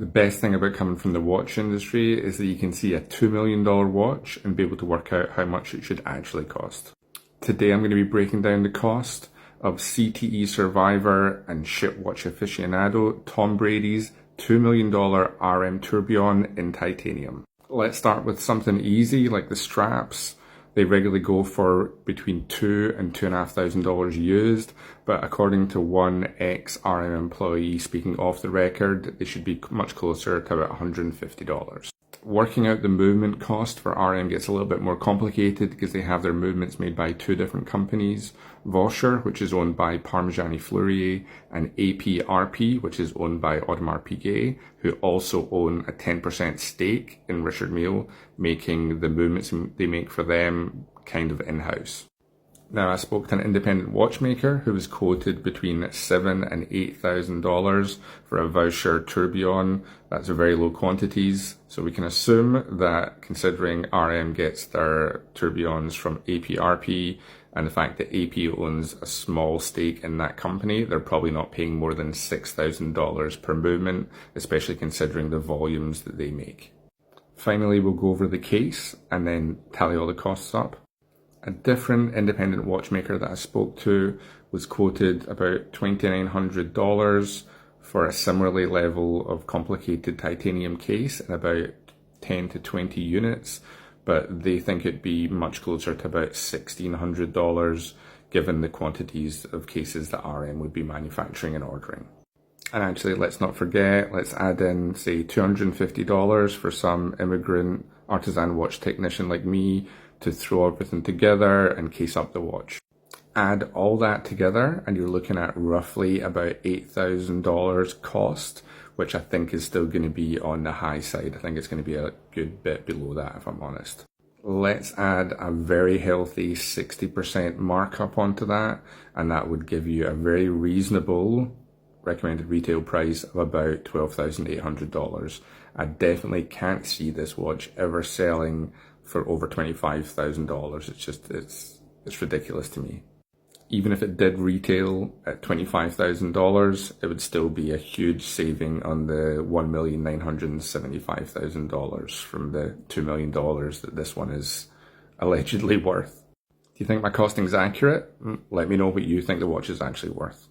The best thing about coming from the watch industry is that you can see a $2 million watch and be able to work out how much it should actually cost. Today I'm going to be breaking down the cost of CTE survivor and ship watch aficionado Tom Brady's $2 million RM Tourbillon in titanium. Let's start with something easy like the straps. They regularly go for between $2,000 and $2,500 used, but according to one ex-RM employee speaking off the record, they should be much closer to about $150. Working out the movement cost for RM gets a little bit more complicated because they have their movements made by two different companies, Vaucher, which is owned by Parmigiani Fleurier, and APRP, which is owned by Audemars Piguet, who also own a 10% stake in Richard Mille, making the movements they make for them kind of in-house. Now, I spoke to an independent watchmaker who was quoted between $7,000 and $8,000 for a Vaucher tourbillon. That's very low quantities, so we can assume that considering RM gets their tourbillons from APRP and the fact that AP owns a small stake in that company, they're probably not paying more than $6,000 per movement, especially considering the volumes that they make. Finally, we'll go over the case and then tally all the costs up. A different independent watchmaker that I spoke to was quoted about $2,900 for a similarly level of complicated titanium case in about 10 to 20 units, but they think it'd be much closer to about $1,600 given the quantities of cases that RM would be manufacturing and ordering. And actually, let's not forget, let's add in, say, $250 for some immigrant artisan watch technician like me to throw everything together and case up the watch. Add all that together and you're looking at roughly about $8,000 cost, which I think is still going to be on the high side. I think it's going to be a good bit below that, if I'm honest. Let's add a very healthy 60% markup onto that, and that would give you a very reasonable recommended retail price of about $12,800. I definitely can't see this watch ever selling for over $25,000. It's ridiculous to me. Even if it did retail at $25,000, it would still be a huge saving on the $1,975,000 from the $2 million that this one is allegedly worth. Do you think my costing's accurate? Let me know what you think the watch is actually worth.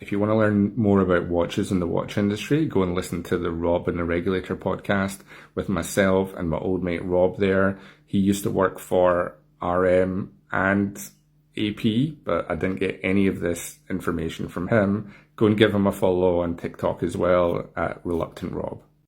If you want to learn more about watches in the watch industry, go and listen to the Rob and the Regulator podcast with myself and my old mate Rob there. He used to work for RM and AP, but I didn't get any of this information from him. Go and give him a follow on TikTok as well at Reluctant Rob.